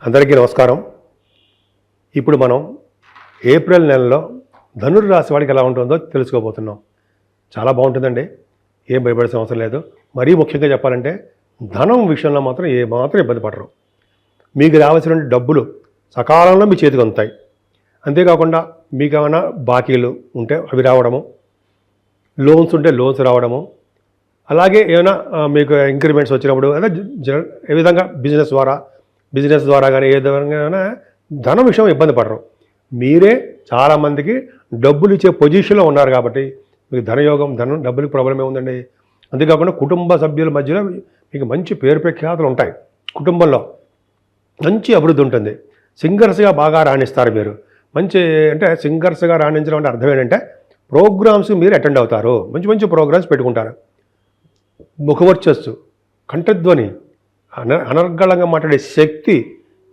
అందరికీ నమస్కారం. ఇప్పుడు మనం ఏప్రిల్ నెలలో ధనుర్రాశి వాడికి ఎలా ఉంటుందో తెలుసుకోబోతున్నాం. చాలా బాగుంటుందండి, ఏం భయపడాల్సిన అవసరం లేదు. మరీ ముఖ్యంగా చెప్పాలంటే ధనం విషయంలో మాత్రం ఏమాత్రం ఇబ్బంది పడరు. మీకు రావాల్సిన డబ్బులు సకాలంలో మీ చేతికి అందుతాయి. అంతేకాకుండా మీకు ఏమైనా బాకీలు ఉంటే అవి రావడము, లోన్స్ ఉంటే లోన్స్ రావడము, అలాగే ఏమైనా మీకు ఇంక్రిమెంట్స్ వచ్చినప్పుడు అదే ఏ విధంగా బిజినెస్ ద్వారా కానీ ఏ విధంగా ధనం విషయం ఇబ్బంది పడరు. మీరే చాలామందికి డబ్బులు ఇచ్చే పొజిషన్లో ఉన్నారు కాబట్టి మీకు డబ్బులకి ప్రాబ్లమే ఉందండి. అంతేకాకుండా కుటుంబ సభ్యుల మధ్యలో మీకు మంచి పేరు ప్రఖ్యాతులు ఉంటాయి. కుటుంబంలో మంచి అభివృద్ధి ఉంటుంది. సింగర్స్గా బాగా రాణిస్తారు మీరు. అంటే సింగర్స్గా రాణించడం అంటే అర్థం ఏంటంటే ప్రోగ్రామ్స్ మీరు అటెండ్ అవుతారు. మంచి మంచి ప్రోగ్రామ్స్ పెట్టుకుంటారు. ముఖవర్చస్సు, కంఠధ్వని, అనర్గళంగా మాట్లాడే శక్తి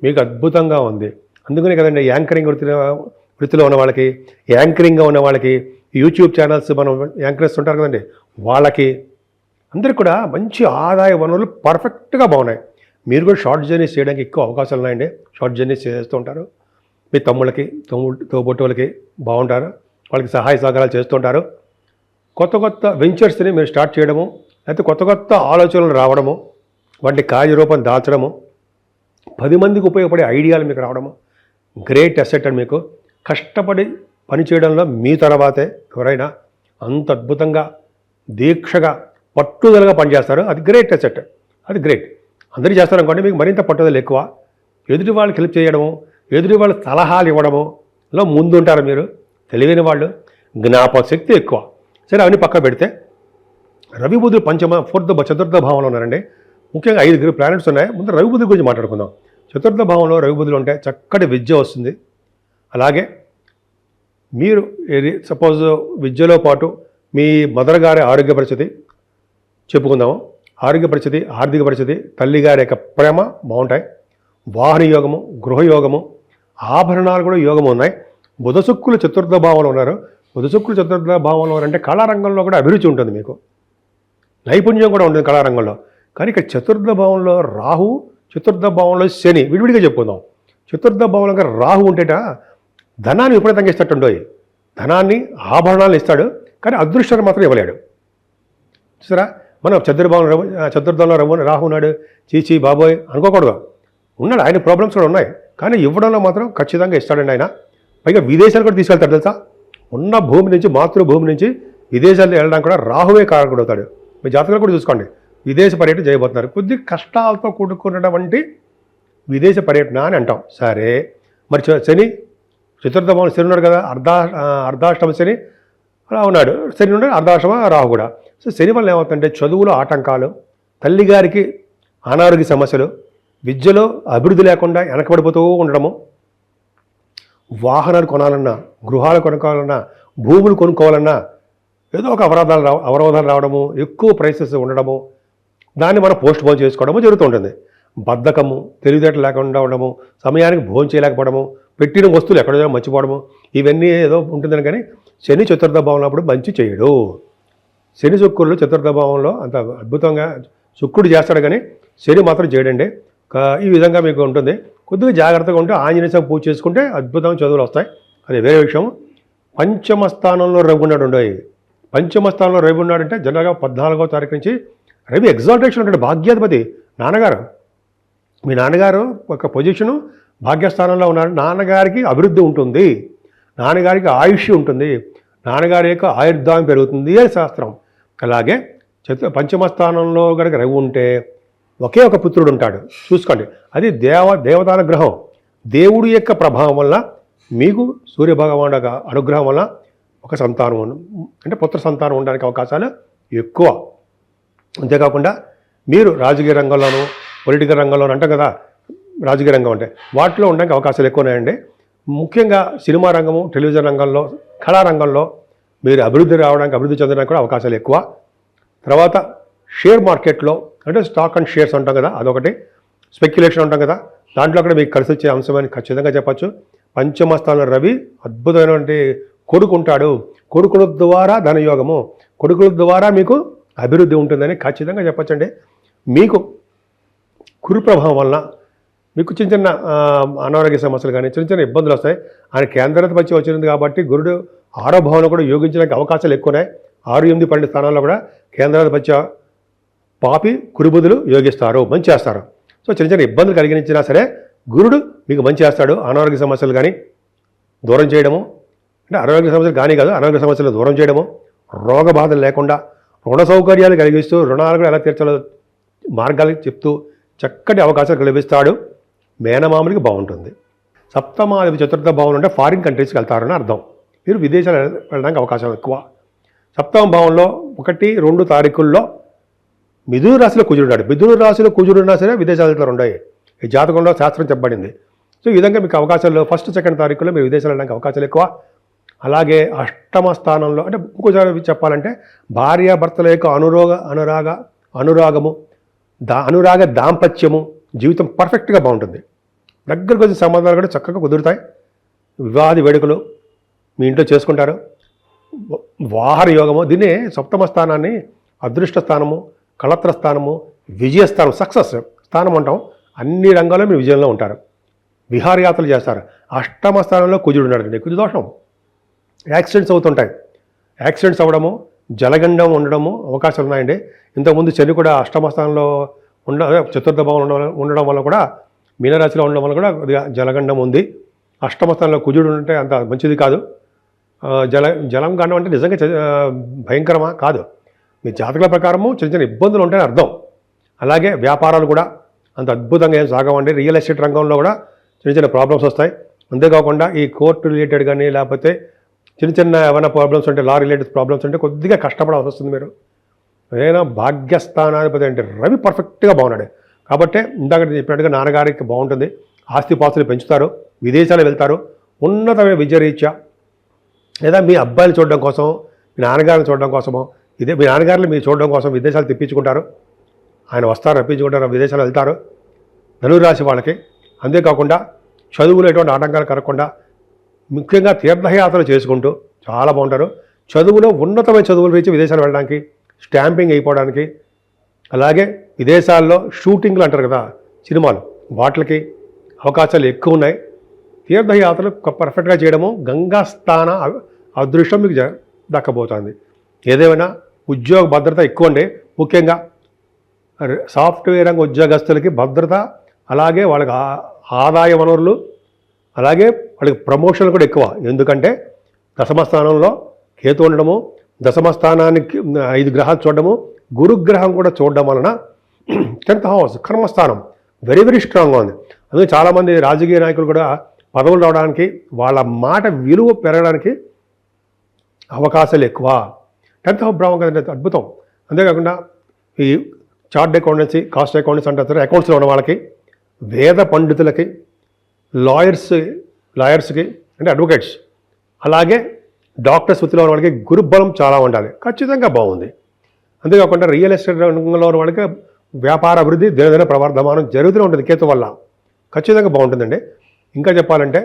మీకు అద్భుతంగా ఉంది. అందుకనే కదండి యాంకరింగ్ వృత్తిలో ఉన్న వాళ్ళకి, యాంకరింగ్గా ఉన్న వాళ్ళకి, యూట్యూబ్ ఛానల్స్ మనం యాంకర్స్ ఉంటారు కదండి, వాళ్ళకి అందరికి కూడా మంచి ఆదాయ వనరులు పర్ఫెక్ట్గా బాగున్నాయి. మీరు కూడా షార్ట్ జర్నీస్ చేయడానికి ఎక్కువ అవకాశాలు ఉన్నాయండి. షార్ట్ జర్నీస్ చేస్తూ ఉంటారు. మీ తమ్ముళ్ళకి తోబొట్టు వాళ్ళకి బాగుంటారు. వాళ్ళకి సహాయ సహకారాలు చేస్తుంటారు. కొత్త కొత్త వెంచర్స్ని మీరు స్టార్ట్ చేయడము, లేకపోతే కొత్త కొత్త ఆలోచనలు రావడము, వాటిని కార్యరూపం దాల్చడము, 10 మందికి ఉపయోగపడే ఐడియాలు మీకు రావడము గ్రేట్ అసెట్. అని మీకు కష్టపడి పనిచేయడంలో మీ తర్వాతే ఎవరైనా అంత అద్భుతంగా దీక్షగా పట్టుదలగా పనిచేస్తారు. అది గ్రేట్ అసెట్. అది గ్రేట్. అందరూ చేస్తారనుకోండి, మీకు మరింత పట్టుదల ఎక్కువ. ఎదుటి వాళ్ళకి హెల్ప్ చేయడము, ఎదుటి వాళ్ళ సలహాలు ఇవ్వడములో ముందుంటారు మీరు. తెలివైన వాళ్ళు, జ్ఞాపక శక్తి ఎక్కువ. సరే, అవన్నీ పక్కన పెడితే రవి బుధుడు చతుర్థ భావంలో ఉన్నారండి. ముఖ్యంగా 5 ప్లానెట్స్ ఉన్నాయి. ముందు రవి బుధుడి గురించి మాట్లాడుకుందాం. చతుర్థ భావంలో రవి బుధులు ఉంటే చక్కటి విద్య వస్తుంది. అలాగే మీరు సపోజ్ విద్యలో పాటు మీ మదర్ గారి ఆరోగ్య పరిస్థితి చెప్పుకుందాము. ఆరోగ్య పరిస్థితి, ఆర్థిక పరిస్థితి, తల్లిగారి యొక్క ప్రేమ బాగుంటాయి. వాహన యోగము, గృహయోగము, ఆభరణాలు కూడా యోగము ఉన్నాయి. బుధ శుక్రులు చతుర్థ భావంలో ఉన్నారు. బుధ శుక్రులు చతుర్థ భావంలో ఉన్నారంటే కళారంగంలో కూడా అభిరుచి ఉంటుంది, మీకు నైపుణ్యం కూడా ఉంటుంది కళారంగంలో. కానీ ఇక్కడ చతుర్థ భావంలో రాహు, చతుర్థ భావంలో శని, విడివిడిగా చెప్పుకుందాం. చతుర్థ భావంలో రాహు ఉంటేట ధనాన్ని విపరీతంగా ఇస్తాడు. ధనాన్ని, ఆభరణాలను ఇస్తాడు, కానీ అదృష్టాన్ని మాత్రం ఇవ్వలేడు. చూసారా, మనం చతుర్థంలో రాహు ఉన్నాడు, చీచి బాబోయ్ అనుకోకూడదు. ఉన్నాడు, ఆయన ప్రాబ్లమ్స్ కూడా ఉన్నాయి, కానీ ఇవ్వడంలో మాత్రం ఖచ్చితంగా ఇస్తాడండి ఆయన. పైగా విదేశాలు కూడా తీసుకెళ్తాడు తెలుసా. ఉన్న భూమి నుంచి, మాతృభూమి నుంచి విదేశాలు వెళ్ళడానికి కూడా రాహువే కారకుడవుతాడు. మీ జాతకాలు కూడా చూసుకోండి, విదేశ పర్యటన చేయబోతున్నారు. కొద్ది కష్టాలతో కూడుకున్నటువంటి విదేశ పర్యటన అని అంటాం. సరే, మరి శని చతుర్థ భావం శని ఉన్నాడు కదా, అర్ధాష్టమ శని అలా ఉన్నాడు. శని ఉన్నాడు, అర్ధాష్టమ రాహు కూడా. సో శని వల్ల ఏమవుతుందంటే చదువులో ఆటంకాలు, తల్లిగారికి అనారోగ్య సమస్యలు, విద్యలో అభివృద్ధి లేకుండా వెనకబడిపోతూ ఉండడము, వాహనాలు కొనాలన్నా, గృహాలు కొనుక్కోవాలన్నా, భూములు కొనుక్కోవాలన్నా ఏదో ఒక అవరోధాలు రావడము, ఎక్కువ ప్రైసెస్ ఉండడము, దాన్ని మనం పోస్ట్ పోన్ చేసుకోవడము జరుగుతూ ఉంటుంది. బద్ధకము, తెలివితేటలు లేకుండా ఉండడము, సమయానికి భోజనం చేయలేకపోవడము, పెట్టిన వస్తువులు ఎక్కడో మర్చిపోవడము, ఇవన్నీ ఏదో ఉంటుందని. కానీ శని చతుర్థ భావంలో అప్పుడు మంచి చేయడు. శని శుక్రులు చతుర్థ భావంలో అంత అద్భుతంగా శుక్రుడు చేస్తాడు, కానీ శని మాత్రం చేయడండి. ఈ విధంగా మీకు ఉంటుంది. కొద్దిగా జాగ్రత్తగా ఉంటే ఆంజనేయ స్వామి పూజ చేసుకుంటే అద్భుతమైన చదువులు వస్తాయి. అది వేరే విషయం. పంచమ స్థానంలో రవి ఉన్నాడు. పంచమ స్థానంలో రవి ఉన్నాడంటే జనరల్గా 14వ తారీఖు నుంచి రవి ఎగ్జాల్టేషన్ ఉంటాడు. భాగ్యాధిపతి నాన్నగారు, మీ నాన్నగారు ఒక పొజిషను భాగ్యస్థానంలో ఉన్నాడు. నాన్నగారికి అభివృద్ధి ఉంటుంది, నాన్నగారికి ఆయుష్ ఉంటుంది, నాన్నగారి యొక్క ఆయుర్దాయం పెరుగుతుంది అని శాస్త్రం. అలాగే పంచమ స్థానంలో కనుక రవి ఉంటే ఒకే ఒక పుత్రుడు ఉంటాడు. చూసుకోండి, అది దేవతాల గ్రహం. దేవుడి యొక్క ప్రభావం వల్ల మీకు సూర్యభగవానుడి యొక్క అనుగ్రహం వల్ల ఒక సంతానం అంటే పుత్ర సంతానం ఉండడానికి అవకాశాలు ఎక్కువ. అంతేకాకుండా మీరు రాజకీయ రంగంలోనూ, పొలిటికల్ రంగంలోనూ అంటాం కదా, రాజకీయ రంగం అంటే వాటిలో ఉండడానికి అవకాశాలు ఎక్కువ ఉన్నాయండి. ముఖ్యంగా సినిమా రంగము, టెలివిజన్ రంగంలో, కళారంగంలో మీరు అభివృద్ధి చెందడానికి కూడా అవకాశాలు ఎక్కువ. తర్వాత షేర్ మార్కెట్లో అంటే స్టాక్ అండ్ షేర్స్ అంటాం కదా, అదొకటి. స్పెక్యులేషన్ అంటాం కదా, దాంట్లో కూడా మీకు కలిసి వచ్చే అంశమని ఖచ్చితంగా చెప్పచ్చు. పంచమ స్థానంలో రవి అద్భుతమైనటువంటి కొడుకుంటాడు. కొడుకుల ద్వారా ధనయోగము, కొడుకుల ద్వారా మీకు అభివృద్ధి ఉంటుందని ఖచ్చితంగా చెప్పచ్చండి. మీకు కురు ప్రభావం వలన మీకు చిన్న చిన్న అనారోగ్య సమస్యలు కానీ చిన్న చిన్న ఇబ్బందులు వస్తాయి. ఆయన కేంద్రాధిపత్యం వచ్చింది కాబట్టి గురుడు 6వ భావంలో కూడా యోగించడానికి అవకాశాలు ఎక్కువ ఉన్నాయి. 6, 8, 12 స్థానాల్లో కూడా కేంద్రాధిపత్య పాపి కురుబుధులు యోగిస్తారు, మంచి చేస్తారు. సో చిన్న చిన్న ఇబ్బందులు కలిగించినా సరే గురుడు మీకు మంచి చేస్తాడు. అనారోగ్య సమస్యలు కానీ దూరం చేయడము, అంటే అనారోగ్య సమస్యలు కానీ కాదు, అనారోగ్య సమస్యలు దూరం చేయడము, రోగ బాధలు లేకుండా రుణ సౌకర్యాలు కలిగిస్తూ రుణాలు కూడా ఎలా తీర్చాలో మార్గాలు చెప్తూ చక్కటి అవకాశాలు కల్పిస్తాడు. మేనమామలకి బాగుంటుంది. సప్తమాధిపతి 4వ భావం అంటే ఫారిన్ కంట్రీస్కి వెళ్తారని అర్థం. మీరు విదేశాలు వెళ్ళడానికి అవకాశం ఎక్కువ. 7వ భావంలో 1, 2 తారీఖుల్లో మిథున రాశిలో కుజుడున్నాడు. మిథున రాశిలో కుజుడున్నా సరే విదేశాలు వెళ్తారు ఉంటాయి. ఈ జాతకంలో శాస్త్రం చెప్పబడింది. సో ఈ విధంగా మీకు అవకాశాలు 1, 2 తారీఖుల్లో మీరు విదేశాలు వెళ్ళడానికి అవకాశాలు ఎక్కువ. అలాగే 8వ స్థానంలో అంటే ఇంకోసారి చెప్పాలంటే భార్యాభర్తల యొక్క అనురాగము అనురాగ దాంపత్యము జీవితం పర్ఫెక్ట్గా బాగుంటుంది. దగ్గరకు వచ్చిన సంబంధాలు కూడా చక్కగా కుదురుతాయి. వివాహ వేడుకలు మీ ఇంట్లో చేసుకుంటారు. వాహన యోగము, దీన్నే 7వ స్థానాన్ని అదృష్ట స్థానము, కళత్ర స్థానము, విజయస్థానం, సక్సెస్ స్థానం అంటాం. అన్ని రంగాల్లో మీరు విజయంలో ఉంటారు. విహారయాత్రలు చేస్తారు. 8వ స్థానంలో కుజుడు ఉన్నాడు. కుజు దోషం, యాక్సిడెంట్స్ అవుతుంటాయి. యాక్సిడెంట్స్ అవ్వడము, జలగండం ఉండడము అవకాశాలు ఉన్నాయండి. ఇంతకుముందు శని కూడా 8వ స్థానంలో 4వ భావం ఉండడం వల్ల కూడా మీనరాశిలో ఉండడం వల్ల కూడా కొద్దిగా జలగండం ఉంది. 8వ స్థానంలో కుజుడు ఉంటే అంత మంచిది కాదు. జలం గండం అంటే నిజంగా భయంకరమా కాదు. మీ జాతకాల ప్రకారము చిన్న చిన్న ఇబ్బందులు ఉంటాయని అర్థం. అలాగే వ్యాపారాలు కూడా అంత అద్భుతంగా ఏం సాగవండి. రియల్ ఎస్టేట్ రంగంలో కూడా చిన్న చిన్న ప్రాబ్లమ్స్ వస్తాయి. అంతేకాకుండా ఈ కోర్టు రిలేటెడ్ కానీ లేకపోతే చిన్న చిన్న ఏమైనా ప్రాబ్లమ్స్ ఉంటే, లా రిలేటెడ్ ప్రాబ్లమ్స్ ఉంటే కొద్దిగా కష్టపడాల్సి వస్తుంది. మీరు ఏదైనా భాగ్యస్థానాధిపతి అంటే రవి పర్ఫెక్ట్గా బాగున్నాడు కాబట్టి ఇందాక చెప్పినట్టుగా నాన్నగారికి బాగుంటుంది. ఆస్తిపాస్తులు పెంచుతారు, విదేశాలు వెళ్తారు, ఉన్నతమైన విద్యరీత్యా లేదా మీ అబ్బాయిలు చూడడం కోసం, మీ నాన్నగారిని చూడడం కోసమో, మీ నాన్నగారిని మీరు చూడడం కోసం విదేశాలు తెప్పించుకుంటారు. ఆయన వస్తారు, రప్పించుకుంటారు, విదేశాలు వెళ్తారు ధనురాశి వాళ్ళకి. అంతేకాకుండా చదువులో ఎటువంటి ఆటంకాలు కలగకుండా ముఖ్యంగా తీర్థయాత్రలు చేసుకుంటూ చాలా బాగుంటారు. చదువులో ఉన్నతమైన చదువులు రీచి విదేశాలు వెళ్ళడానికి, స్టాంపింగ్ అయిపోవడానికి, అలాగే విదేశాల్లో షూటింగ్లు అంటారు కదా సినిమాలు, వాటికి అవకాశాలు ఎక్కువ ఉన్నాయి. తీర్థయాత్రలు పర్ఫెక్ట్గా చేయడము, గంగా స్థాన అదృష్టం మీకు దక్కబోతోంది. ఏదేమైనా ఉద్యోగ భద్రత ఎక్కువ అండి. ముఖ్యంగా సాఫ్ట్వేర్ రంగ ఉద్యోగస్తులకి భద్రత, అలాగే వాళ్ళకి ఆదాయ వనరులు, అలాగే వాళ్ళకి ప్రమోషన్లు కూడా ఎక్కువ. ఎందుకంటే దశమస్థానంలో కేతు ఉండడము, దశమస్థానానికి 5 గ్రహాలు చూడడము, గురుగ్రహం కూడా చూడడం వలన 10th హౌస్ కర్మస్థానం వెరీ వెరీ స్ట్రాంగ్గా ఉంది. అందుకే చాలామంది రాజకీయ నాయకులు కూడా పదవులు రావడానికి, వాళ్ళ మాట విలువ పెరగడానికి అవకాశాలు ఎక్కువ. 10th హౌస్ బ్రహ్మం కదంటే అద్భుతం. అంతేకాకుండా ఈ చార్ట్ అకౌంటెన్సీ, కాస్ట్ అకౌంటెన్సీ అంటారు, అకౌంట్స్లో ఉన్న వాళ్ళకి, వేద పండితులకి, లాయర్స్కి అంటే అడ్వకేట్స్, అలాగే డాక్టర్స్ వృత్తిలో ఉన్న వాళ్ళకి గురుబలం చాలా ఉండాలి. ఖచ్చితంగా బాగుంది. అంతేకాకుండా రియల్ ఎస్టేట్ రంగంలో ఉన్న వాళ్ళకి వ్యాపార అభివృద్ధి దినదిన ప్రవర్ధమానం జరుగుతూనే ఉంటుంది కేతు వల్ల. ఖచ్చితంగా బాగుంటుందండి. ఇంకా చెప్పాలంటే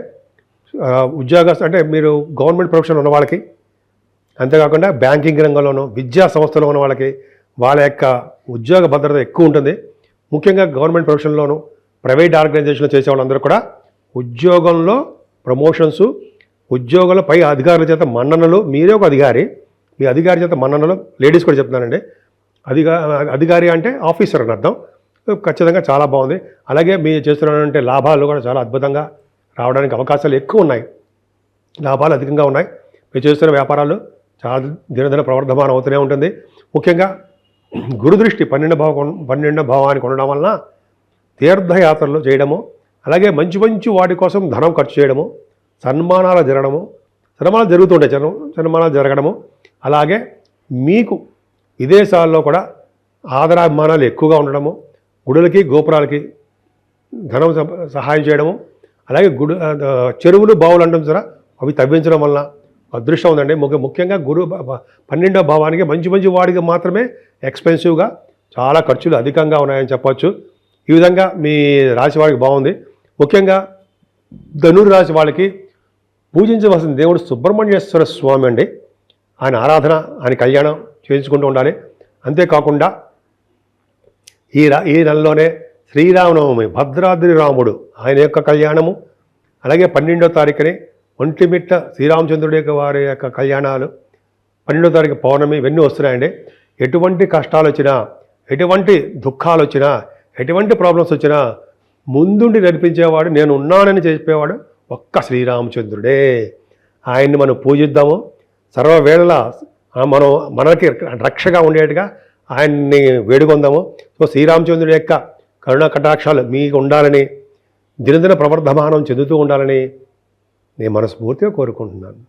ఉద్యోగస్తు అంటే మీరు గవర్నమెంట్ ప్రొఫెషన్ ఉన్న వాళ్ళకి, అంతేకాకుండా బ్యాంకింగ్ రంగంలోనూ విద్యా సంస్థలో ఉన్న వాళ్ళకి వాళ్ళ యొక్క ఉద్యోగ భద్రత ఎక్కువ ఉంటుంది. ముఖ్యంగా గవర్నమెంట్ ప్రొఫెషన్లోనూ ప్రైవేట్ ఆర్గనైజేషన్లో చేసే వాళ్ళందరూ కూడా ఉద్యోగంలో ప్రమోషన్స్, ఉద్యోగంలో పై అధికారుల చేత మన్ననలు, మీరే ఒక అధికారి, మీ అధికారి చేత మన్ననలు, లేడీస్ కూడా చెప్తున్నానండి, అధికారి అంటే ఆఫీసర్ అని అర్థం. ఖచ్చితంగా చాలా బాగుంది. అలాగే మీరు చేస్తున్నటువంటి లాభాలు కూడా చాలా అద్భుతంగా రావడానికి అవకాశాలు ఎక్కువ ఉన్నాయి. లాభాలు అధికంగా ఉన్నాయి. మీరు చేస్తున్న వ్యాపారాలు చాలా దినదిన ప్రవర్ధమానం అవుతూనే ఉంటుంది. ముఖ్యంగా గురుదృష్టి 12వ భావానికి ఉండడం వలన తీర్థయాత్రలు చేయడము, అలాగే మంచి మంచి వాటి కోసం ధనం ఖర్చు చేయడము, సన్మానాలు జరగడము, సన్మానాలు జరుగుతుంటాయి, సన్మానాలు జరగడము, అలాగే మీకు విదేశాల్లో కూడా ఆదరాభిమానాలు ఎక్కువగా ఉండడము, గుడులకి గోపురాలకి ధనం సహాయం చేయడము, అలాగే చెరువులు బావులు అంటాం సరే అవి తవ్వించడం వలన అదృష్టం ఉందండి. ముఖ్యంగా 12వ భావానికి మంచి మంచి వాడికి మాత్రమే ఎక్స్పెన్సివ్గా చాలా ఖర్చులు అధికంగా ఉన్నాయని చెప్పొచ్చు. ఈ విధంగా మీ రాశి వాడికి బాగుంది. ముఖ్యంగా ధనుర్ రాశి వాళ్ళకి పూజించవలసిన దేవుడు సుబ్రహ్మణ్యేశ్వర స్వామి అండి. ఆయన ఆరాధన, ఆయన కళ్యాణం చేయించుకుంటూ ఉండాలి. అంతేకాకుండా ఈ నెలలోనే శ్రీరామనవమి, భద్రాద్రి రాముడు ఆయన యొక్క కళ్యాణము, అలాగే 12వ తారీఖుని ఒంటిమిట్ట శ్రీరామచంద్రుడి యొక్క వారి యొక్క కళ్యాణాలు, 12వ తారీఖు పౌర్ణమి, ఇవన్నీ వస్తున్నాయండి. ఎటువంటి కష్టాలు వచ్చినా, ఎటువంటి దుఃఖాలు వచ్చినా, ఎటువంటి ప్రాబ్లమ్స్ వచ్చినా ముందుండి నడిపించేవాడు, నేను ఉన్నానని చెప్పేవాడు ఒక్క శ్రీరామచంద్రుడే. ఆయన్ని మనం పూజిద్దాము, సర్వవేళలా మనకి రక్షగా ఉండేట్టుగా ఆయన్ని వేడుకొందాము. సో శ్రీరామచంద్రుడి యొక్క కరుణా కటాక్షాలు మీకు ఉండాలని, దినదిన ప్రవర్ధమానం చెందుతూ ఉండాలని నేను మనస్ఫూర్తిగా కోరుకుంటున్నాను.